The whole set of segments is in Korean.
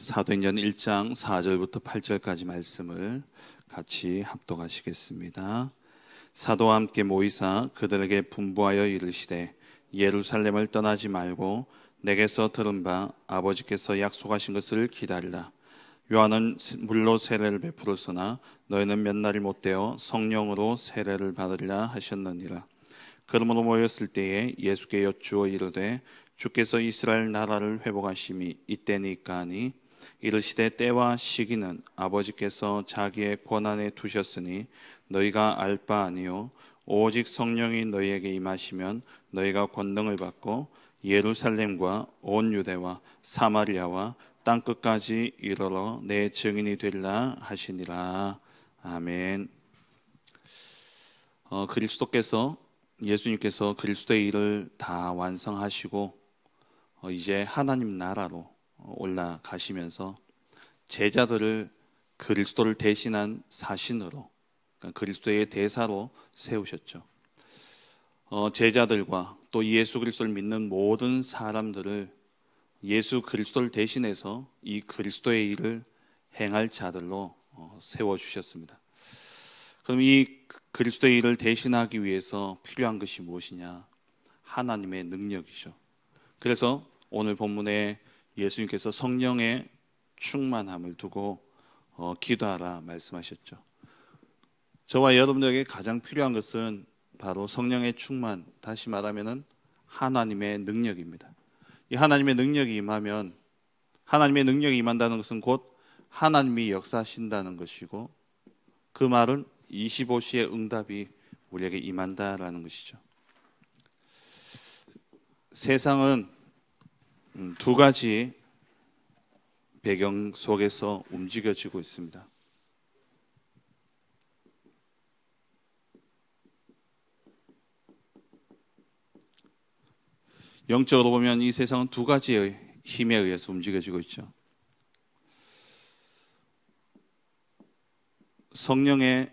사도행전 1장 4절부터 8절까지 말씀을 같이 합독하시겠습니다. 사도와 함께 모이사 그들에게 분부하여 이르시되 예루살렘을 떠나지 말고 내게서 들은 바 아버지께서 약속하신 것을 기다리라. 요한은 물로 세례를 베풀었으나 너희는 몇 날이 못되어 성령으로 세례를 받으리라 하셨느니라. 그러므로 모였을 때에 예수께 여쭈어 이르되 주께서 이스라엘 나라를 회복하심이 이때니까 하니 이르시되 때와 시기는 아버지께서 자기의 권한에 두셨으니 너희가 알 바 아니요 오직 성령이 너희에게 임하시면 너희가 권능을 받고 예루살렘과 온 유대와 사마리아와 땅끝까지 이르러 내 증인이 되리라 하시니라. 아멘. 예수님께서 그리스도의 일을 다 완성하시고 이제 하나님 나라로 올라가시면서 제자들을 그리스도를 대신한 사신으로, 그러니까 그리스도의 대사로 세우셨죠. 제자들과 또 예수 그리스도를 믿는 모든 사람들을 예수 그리스도를 대신해서 이 그리스도의 일을 행할 자들로 세워주셨습니다. 그럼 이 그리스도의 일을 대신하기 위해서 필요한 것이 무엇이냐? 하나님의 능력이죠. 그래서 오늘 본문에 예수님께서 성령의 충만함을 두고 기도하라 말씀하셨죠. 저와 여러분들에게 가장 필요한 것은 바로 성령의 충만, 다시 말하면 하나님의 능력입니다. 이 하나님의 능력이 임하면, 하나님의 능력이 임한다는 것은 곧 하나님이 역사하신다는 것이고, 그 말은 25시의 응답이 우리에게 임한다라는 것이죠. 세상은 두 가지 배경 속에서 움직여지고 있습니다. 영적으로 보면 이 세상은 두 가지의 힘에 의해서 움직여지고 있죠. 성령의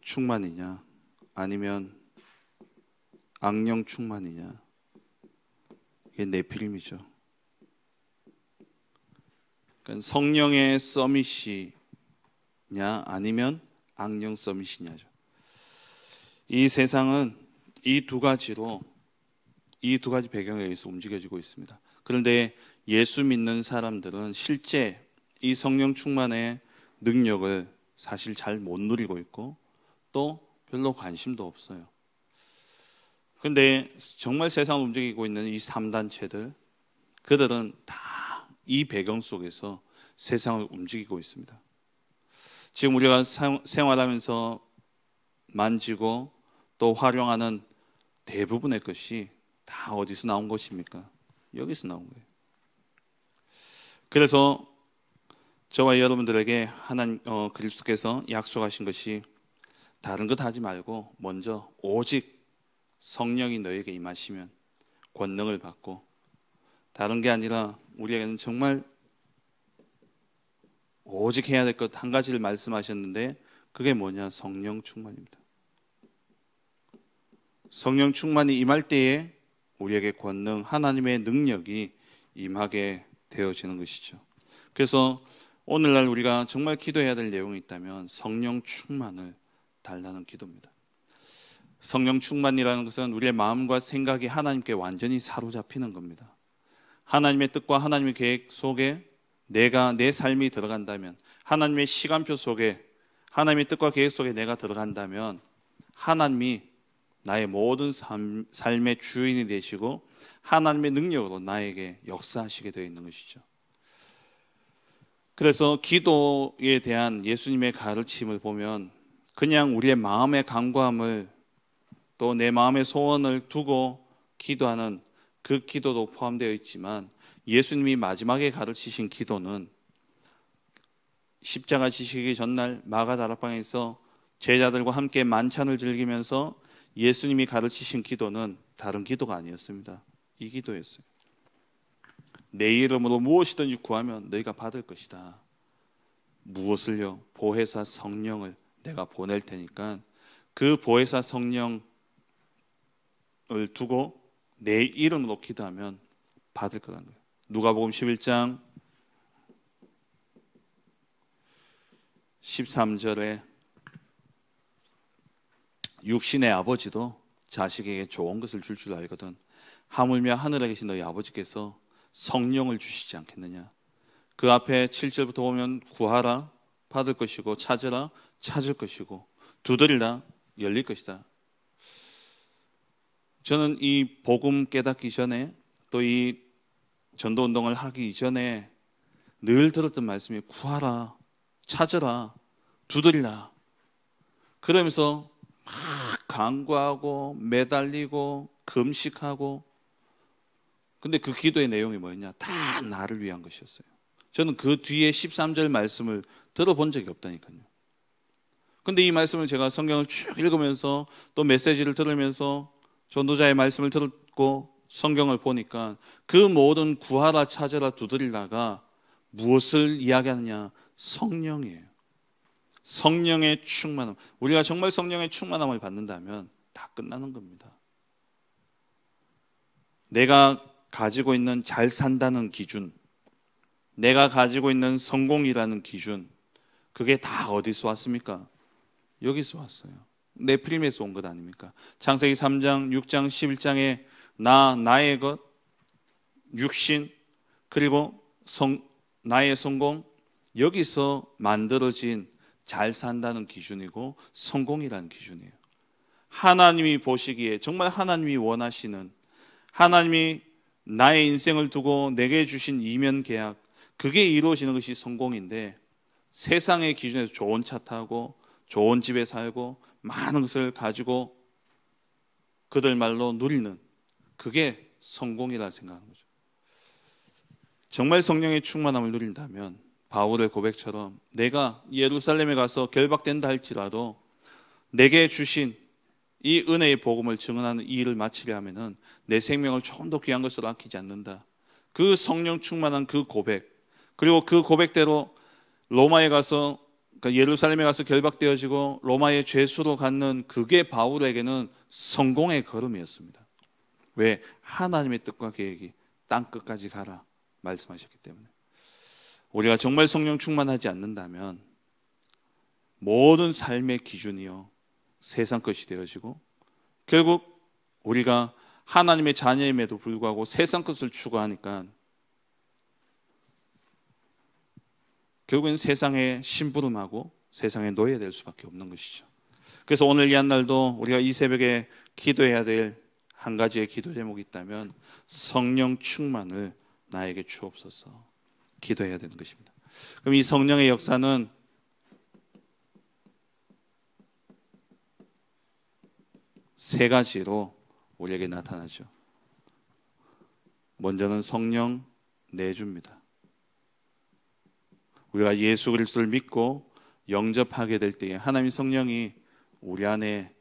충만이냐 아니면 악령 충만이냐, 이게 네피림이죠. 그러니까 성령의 서밋이냐 아니면 악령 서밋이냐죠. 이 세상은 이 두 가지 배경에 의해서 움직여지고 있습니다. 그런데 예수 믿는 사람들은 실제 이 성령 충만의 능력을 사실 잘 못 누리고 있고 또 별로 관심도 없어요. 그런데 정말 세상을 움직이고 있는 이 3단체들, 그들은 다 이 배경 속에서 세상을 움직이고 있습니다. 지금 우리가 생활하면서 만지고 또 활용하는 대부분의 것이 다 어디서 나온 것입니까? 여기서 나온 거예요. 그래서 저와 여러분들에게 그리스도께서 약속하신 것이 다른 것 하지 말고 먼저 오직 성령이 너에게 임하시면 권능을 받고, 다른 게 아니라 우리에게는 정말 오직 해야 될 것 한 가지를 말씀하셨는데 그게 뭐냐? 성령 충만입니다. 성령 충만이 임할 때에 우리에게 권능, 하나님의 능력이 임하게 되어지는 것이죠. 그래서 오늘날 우리가 정말 기도해야 될 내용이 있다면 성령 충만을 달라는 기도입니다. 성령 충만이라는 것은 우리의 마음과 생각이 하나님께 완전히 사로잡히는 겁니다. 하나님의 뜻과 하나님의 계획 속에 내 삶이 들어간다면, 하나님의 시간표 속에, 하나님의 뜻과 계획 속에 내가 들어간다면 하나님이 나의 모든 삶의 주인이 되시고 하나님의 능력으로 나에게 역사하시게 되어 있는 것이죠. 그래서 기도에 대한 예수님의 가르침을 보면 그냥 우리의 마음의 간구함을, 또 내 마음의 소원을 두고 기도하는 그 기도도 포함되어 있지만, 예수님이 마지막에 가르치신 기도는 십자가 지시기 전날 마가다락방에서 제자들과 함께 만찬을 즐기면서 예수님이 가르치신 기도는 다른 기도가 아니었습니다. 이 기도였어요. 내 이름으로 무엇이든지 구하면 너희가 받을 것이다. 무엇을요? 보혜사 성령을 내가 보낼 테니까 그 보혜사 성령을 두고 내 이름으로 기도하면 받을 거라는 거예요. 누가복음 11장 13절에 육신의 아버지도 자식에게 좋은 것을 줄 줄 알거든 하물며 하늘에 계신 너희 아버지께서 성령을 주시지 않겠느냐. 그 앞에 7절부터 보면 구하라 받을 것이고 찾으라 찾을 것이고 두드리라 열릴 것이다. 저는 이 복음 깨닫기 전에 또 이 전도운동을 하기 이전에 늘 들었던 말씀이 구하라 찾으라 두드리라. 그러면서 막 간구하고 매달리고 금식하고, 근데 그 기도의 내용이 뭐였냐? 다 나를 위한 것이었어요. 저는 그 뒤에 13절 말씀을 들어본 적이 없다니까요. 근데 이 말씀을 제가 성경을 쭉 읽으면서 또 메시지를 들으면서 전도자의 말씀을 듣고 성경을 보니까 그 모든 구하라 찾으라 두드리라가 무엇을 이야기하느냐? 성령이에요. 성령의 충만함. 우리가 정말 성령의 충만함을 받는다면 다 끝나는 겁니다. 내가 가지고 있는 잘 산다는 기준, 내가 가지고 있는 성공이라는 기준, 그게 다 어디서 왔습니까? 여기서 왔어요. 네피림에서 온 것 아닙니까? 창세기 3장, 6장, 11장에 나의 것, 육신, 그리고 나의 성공, 여기서 만들어진 잘 산다는 기준이고 성공이라는 기준이에요. 하나님이 보시기에 정말 하나님이 원하시는, 하나님이 나의 인생을 두고 내게 주신 이면 계약, 그게 이루어지는 것이 성공인데, 세상의 기준에서 좋은 차 타고 좋은 집에 살고 많은 것을 가지고 그들 말로 누리는, 그게 성공이라 생각하는 거죠. 정말 성령의 충만함을 누린다면 바울의 고백처럼 내가 예루살렘에 가서 결박된다 할지라도 내게 주신 이 은혜의 복음을 증언하는 이 일을 마치려 하면은 내 생명을 조금 더 귀한 것으로 아끼지 않는다. 그 성령 충만한 그 고백, 그리고 그 고백대로 로마에 가서, 그러니까 예루살렘에 가서 결박되어지고 로마의 죄수로 갖는, 그게 바울에게는 성공의 걸음이었습니다. 왜? 하나님의 뜻과 계획이 땅 끝까지 가라 말씀하셨기 때문에. 우리가 정말 성령 충만하지 않는다면 모든 삶의 기준이요 세상 것이 되어지고, 결국 우리가 하나님의 자녀임에도 불구하고 세상 것을 추구하니까 결국엔 세상에 심부름하고 세상에 노예될 수밖에 없는 것이죠. 그래서 오늘 이 한 날도 우리가 이 새벽에 기도해야 될 한 가지의 기도 제목이 있다면 성령 충만을 나에게 주옵소서, 기도해야 되는 것입니다. 그럼 이 성령의 역사는 세 가지로 우리에게 나타나죠. 먼저는 성령 내주입니다. 우리가 예수 그리스도를 믿고 영접하게 될 때에 하나님 성령이 우리 안에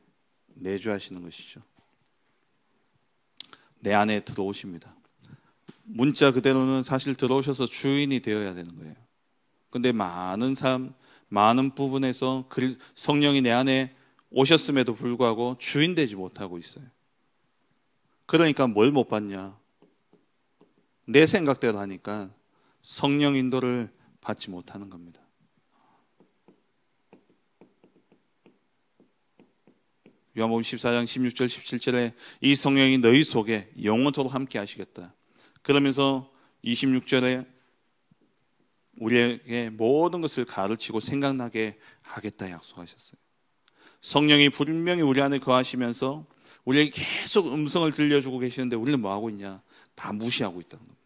내주하시는 것이죠. 내 안에 들어오십니다. 문자 그대로는 사실 들어오셔서 주인이 되어야 되는 거예요. 근데 많은 부분에서 성령이 내 안에 오셨음에도 불구하고 주인 되지 못하고 있어요. 그러니까 뭘 못 받냐? 내 생각대로 하니까 성령 인도를 받지 못하는 겁니다. 요한복음 14장 16절 17절에 이 성령이 너희 속에 영원토록 함께 하시겠다. 그러면서 26절에 우리에게 모든 것을 가르치고 생각나게 하겠다 약속하셨어요. 성령이 분명히 우리 안에 거하시면서 우리에게 계속 음성을 들려주고 계시는데 우리는 뭐하고 있냐? 다 무시하고 있다는 겁니다.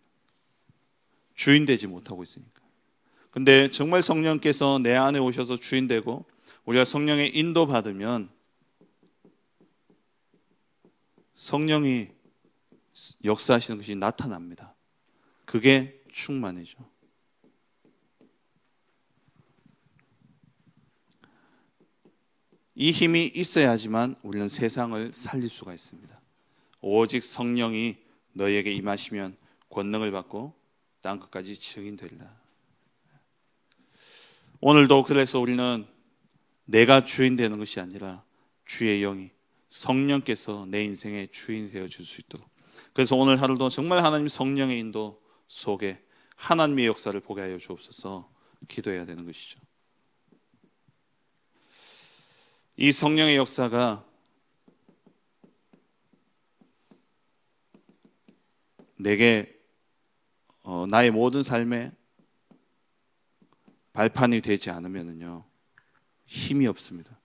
주인 되지 못하고 있으니까. 근데 정말 성령께서 내 안에 오셔서 주인 되고 우리가 성령의 인도받으면 성령이 역사하시는 것이 나타납니다. 그게 충만이죠. 이 힘이 있어야지만 우리는 세상을 살릴 수가 있습니다. 오직 성령이 너희에게 임하시면 권능을 받고 땅끝까지 증인되리라. 오늘도 그래서 우리는 내가 주인 되는 것이 아니라 주의 영이, 성령께서 내 인생의 주인이 되어줄 수 있도록, 그래서 오늘 하루도 정말 하나님 성령의 인도 속에 하나님의 역사를 보게 하여 주옵소서 기도해야 되는 것이죠. 이 성령의 역사가 내게 나의 모든 삶에 발판이 되지 않으면요 힘이 없습니다.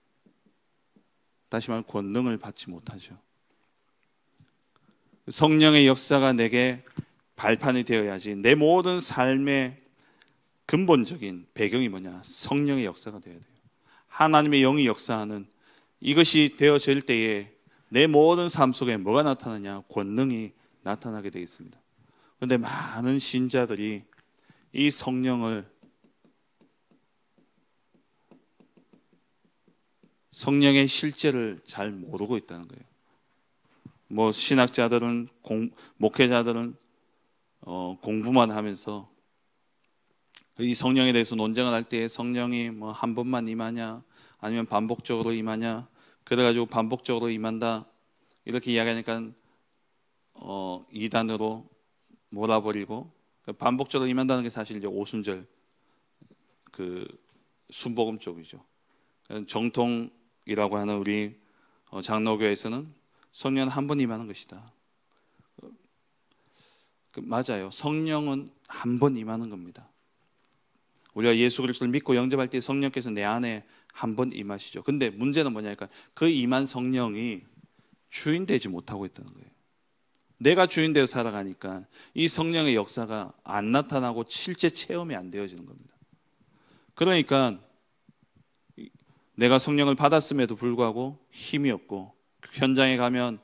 다시 말하면 권능을 받지 못하죠. 성령의 역사가 내게 발판이 되어야지. 내 모든 삶의 근본적인 배경이 뭐냐? 성령의 역사가 되어야 돼요. 하나님의 영이 역사하는 이것이 되어질 때에 내 모든 삶 속에 뭐가 나타나냐? 권능이 나타나게 되어 있습니다. 그런데 많은 신자들이 이 성령의 실제를 잘 모르고 있다는 거예요. 뭐 신학자들은 목회자들은 공부만 하면서 이 성령에 대해서 논쟁을 할 때 성령이 뭐 한 번만 임하냐 아니면 반복적으로 임하냐 그래가지고 반복적으로 임한다 이렇게 이야기하니까 이단으로 몰아버리고 반복적으로 임한다는 게 사실 이제 오순절 그 순복음 쪽이죠. 정통이라고 하는 우리 장로교에서는 성령은 한 번 임하는 것이다. 맞아요. 성령은 한 번 임하는 겁니다. 우리가 예수 그리스도를 믿고 영접할 때 성령께서 내 안에 한 번 임하시죠. 근데 문제는 뭐냐니까 그 임한 성령이 주인 되지 못하고 있다는 거예요. 내가 주인 되어 살아가니까 이 성령의 역사가 안 나타나고 실제 체험이 안 되어지는 겁니다. 그러니까 내가 성령을 받았음에도 불구하고 힘이 없고 현장에 가면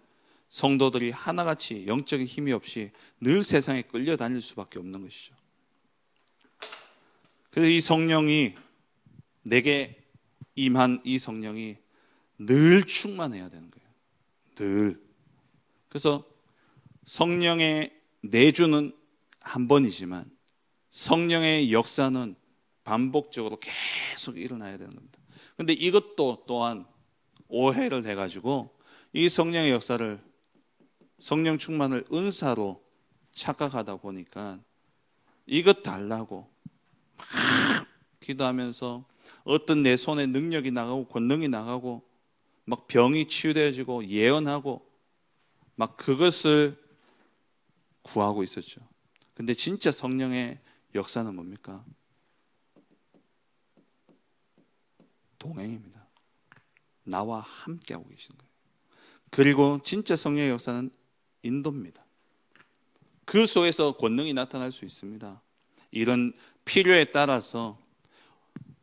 성도들이 하나같이 영적인 힘이 없이 늘 세상에 끌려다닐 수밖에 없는 것이죠. 그래서 이 성령이 내게 임한 이 성령이 늘 충만해야 되는 거예요. 늘. 그래서 성령의 내주는 한 번이지만 성령의 역사는 반복적으로 계속 일어나야 되는 겁니다. 그런데 이것도 또한 오해를 해가지고 이 성령의 역사를 성령 충만을 은사로 착각하다 보니까 이것 달라고 막 기도하면서 어떤 내 손에 능력이 나가고 권능이 나가고 막 병이 치유되어지고 예언하고 막 그것을 구하고 있었죠. 근데 진짜 성령의 역사는 뭡니까? 동행입니다. 나와 함께하고 계신 거예요. 그리고 진짜 성령의 역사는 인도입니다. 그 속에서 권능이 나타날 수 있습니다. 이런 필요에 따라서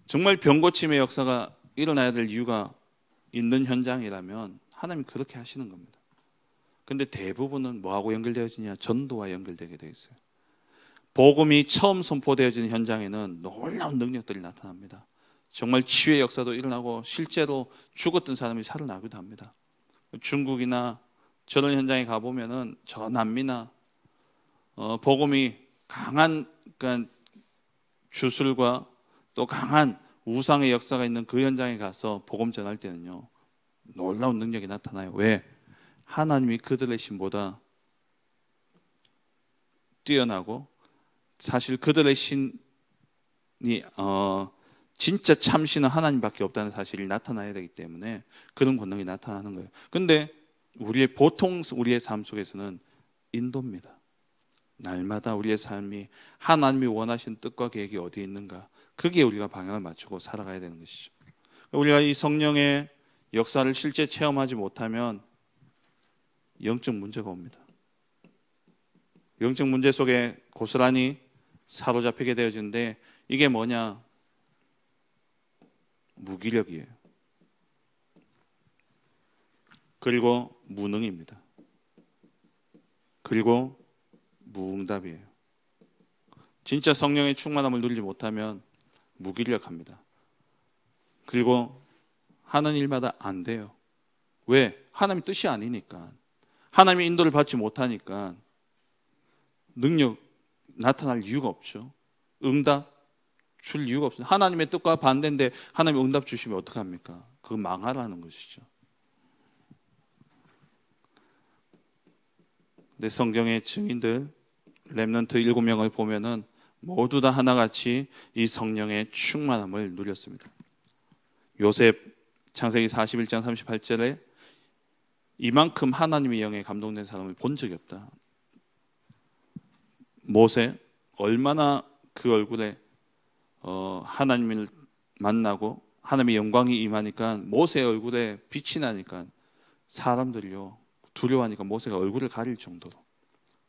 정말 병고침의 역사가 일어나야 될 이유가 있는 현장이라면 하나님 그렇게 하시는 겁니다. 근데 대부분은 뭐하고 연결되어지냐? 전도와 연결되게 되어 있어요. 복음이 처음 선포되어지는 현장에는 놀라운 능력들이 나타납니다. 정말 치유의 역사도 일어나고 실제로 죽었던 사람이 살아나기도 합니다. 중국이나 저런 현장에 가보면은 저 남미나 복음이 강한 그러니까 주술과 또 강한 우상의 역사가 있는 그 현장에 가서 복음 전할 때는요 놀라운 능력이 나타나요. 왜? 하나님이 그들의 신보다 뛰어나고 사실 그들의 신이 진짜 참신은 하나님밖에 없다는 사실이 나타나야 되기 때문에 그런 권능이 나타나는 거예요. 근데 보통 우리의 삶 속에서는 인도입니다. 날마다 우리의 삶이 하나님이 원하신 뜻과 계획이 어디에 있는가 그게 우리가 방향을 맞추고 살아가야 되는 것이죠. 우리가 이 성령의 역사를 실제 체험하지 못하면 영적 문제가 옵니다. 영적 문제 속에 고스란히 사로잡히게 되어지는데 이게 뭐냐? 무기력이에요. 그리고 무능입니다. 그리고 무응답이에요. 진짜 성령의 충만함을 누리지 못하면 무기력합니다. 그리고 하는 일마다 안 돼요. 왜? 하나님 뜻이 아니니까. 하나님의 인도를 받지 못하니까 능력 나타날 이유가 없죠. 응답 줄 이유가 없어요. 하나님의 뜻과 반대인데 하나님이 응답 주시면 어떡합니까? 그거 망하라는 것이죠. 근데 성경의 증인들 렘넌트 7명을 보면은 모두 다 하나같이 이 성령의 충만함을 누렸습니다. 요셉 창세기 41장 38절에 이만큼 하나님의 영에 감동된 사람을 본 적이 없다. 모세 얼마나 그 얼굴에 하나님을 만나고 하나님의 영광이 임하니까 모세의 얼굴에 빛이 나니까 사람들이요 두려워하니까 모세가 얼굴을 가릴 정도로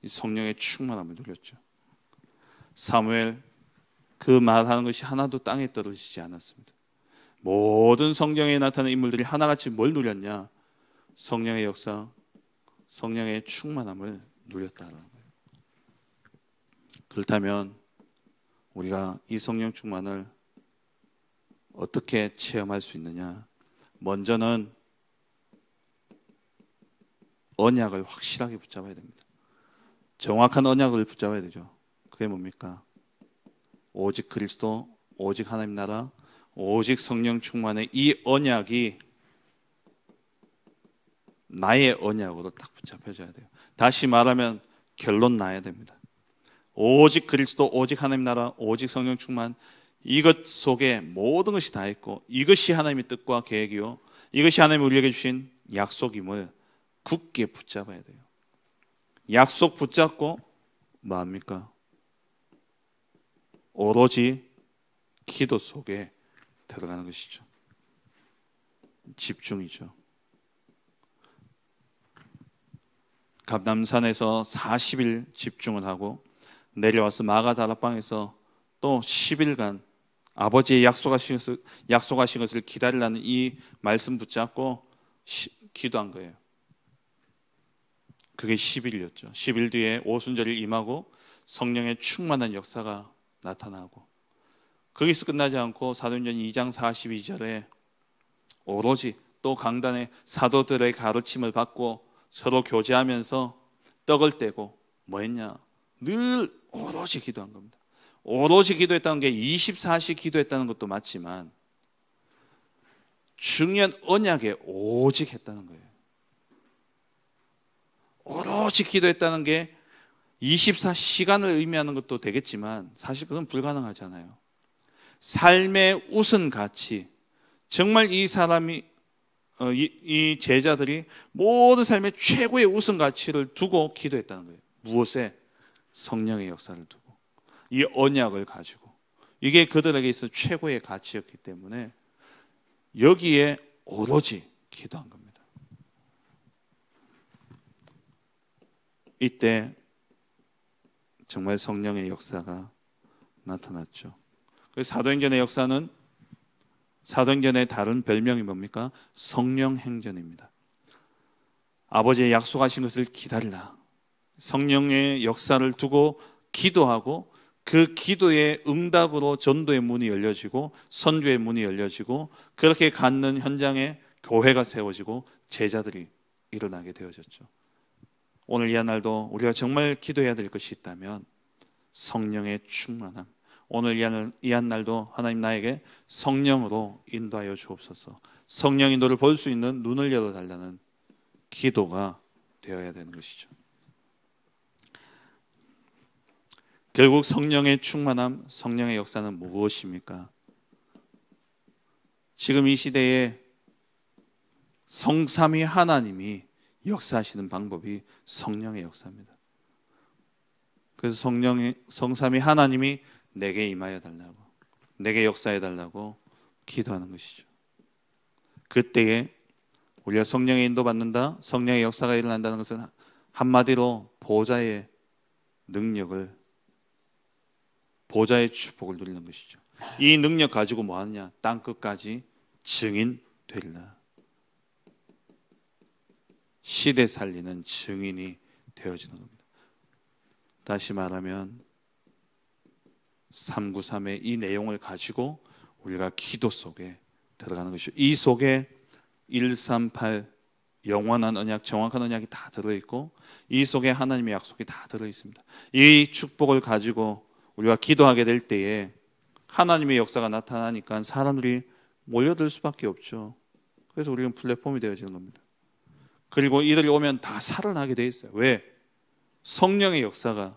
이 성령의 충만함을 누렸죠. 사무엘 그 말하는 것이 하나도 땅에 떨어지지 않았습니다. 모든 성경에 나타나는 인물들이 하나같이 뭘 누렸냐? 성령의 역사, 성령의 충만함을 누렸다는 거예요. 그렇다면 우리가 이 성령 충만을 어떻게 체험할 수 있느냐? 먼저는 언약을 확실하게 붙잡아야 됩니다. 정확한 언약을 붙잡아야 되죠. 그게 뭡니까? 오직 그리스도, 오직 하나님 나라, 오직 성령 충만의 이 언약이 나의 언약으로 딱 붙잡혀져야 돼요. 다시 말하면 결론 나야 됩니다. 오직 그리스도, 오직 하나님 나라, 오직 성령 충만, 이것 속에 모든 것이 다 있고 이것이 하나님의 뜻과 계획이요 이것이 하나님이 우리에게 주신 약속임을 굳게 붙잡아야 돼요. 약속 붙잡고 뭐합니까? 오로지 기도 속에 들어가는 것이죠. 집중이죠. 갑남산에서 40일 집중을 하고 내려와서 마가다락방에서 또 10일간 아버지의 약속하신 것을 기다리라는 이 말씀 붙잡고 기도한 거예요. 그게 10일이었죠. 10일 뒤에 오순절이 임하고 성령의 충만한 역사가 나타나고 거기서 끝나지 않고 사도행전 2장 42절에 오로지 또 강단의 사도들의 가르침을 받고 서로 교제하면서 떡을 떼고 뭐 했냐? 늘 오로지 기도한 겁니다. 오로지 기도했다는 게 24시 기도했다는 것도 맞지만 중요한 언약에 오직 했다는 거예요. 오로지 기도했다는 게 24시간을 의미하는 것도 되겠지만 사실 그건 불가능하잖아요. 삶의 우선 가치, 정말 이 사람이 이 제자들이 모든 삶의 최고의 우선 가치를 두고 기도했다는 거예요. 무엇에? 성령의 역사를 두고 이 언약을 가지고 이게 그들에게 있어 최고의 가치였기 때문에 여기에 오로지 기도한 겁니다. 이때 정말 성령의 역사가 나타났죠. 그래서 사도행전의 역사는 사도행전의 다른 별명이 뭡니까? 성령행전입니다. 아버지의 약속하신 것을 기다리라. 성령의 역사를 두고 기도하고 그 기도의 응답으로 전도의 문이 열려지고 선교의 문이 열려지고 그렇게 갖는 현장에 교회가 세워지고 제자들이 일어나게 되어졌죠. 오늘 이 한 날도 우리가 정말 기도해야 될 것이 있다면 성령의 충만함. 오늘 이 한 날도 하나님 나에게 성령으로 인도하여 주옵소서. 성령 인도를 볼 수 있는 눈을 열어달라는 기도가 되어야 되는 것이죠. 결국 성령의 충만함, 성령의 역사는 무엇입니까? 지금 이 시대에 성삼위 하나님이 역사하시는 방법이 성령의 역사입니다. 그래서 성삼위 하나님이 내게 임하여 달라고, 내게 역사해 달라고 기도하는 것이죠. 그때에 우리가 성령의 인도받는다, 성령의 역사가 일어난다는 것은 한마디로 보좌의 능력을, 보좌의 축복을 누리는 것이죠. 이 능력 가지고 뭐 하느냐? 땅 끝까지 증인 되리라. 시대 살리는 증인이 되어지는 겁니다. 다시 말하면 393의 이 내용을 가지고 우리가 기도 속에 들어가는 것이죠. 이 속에 138 영원한 언약, 정확한 언약이 다 들어있고 이 속에 하나님의 약속이 다 들어있습니다. 이 축복을 가지고 우리가 기도하게 될 때에 하나님의 역사가 나타나니까 사람들이 몰려들 수밖에 없죠. 그래서 우리는 플랫폼이 되어지는 겁니다. 그리고 이들이 오면 다 살아나게 돼 있어요. 왜? 성령의 역사가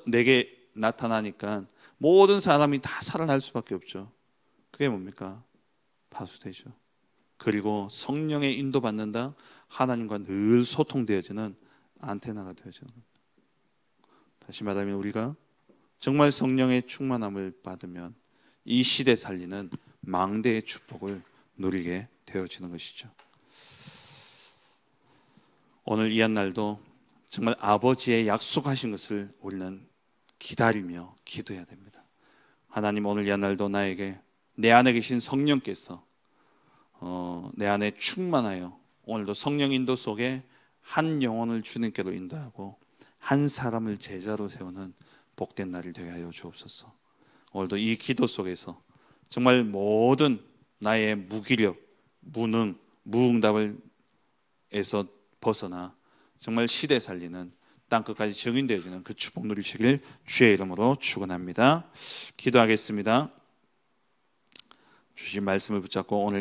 내게 나타나니까 모든 사람이 다 살아날 수밖에 없죠. 그게 뭡니까? 파수되죠. 그리고 성령의 인도받는다, 하나님과 늘 소통되어지는 안테나가 되어지는 겁니다. 다시 말하면 우리가 정말 성령의 충만함을 받으면 이 시대 살리는 망대의 축복을 누리게 되어지는 것이죠. 오늘 이 한날도 정말 아버지의 약속하신 것을 우리는 기다리며 기도해야 됩니다. 하나님, 오늘 이 한날도 나에게 내 안에 계신 성령께서 내 안에 충만하여 오늘도 성령 인도 속에 한 영혼을 주님께로 인도하고 한 사람을 제자로 세우는 복된 날이 되게 하여 주옵소서. 오늘도 이 기도 속에서 정말 모든 나의 무기력, 무능, 무응답에서 벗어나 정말 시대 살리는 땅끝까지 증인되어지는 그 축복 누리시길 주의 이름으로 축원합니다. 기도하겠습니다. 주신 말씀을 붙잡고 오늘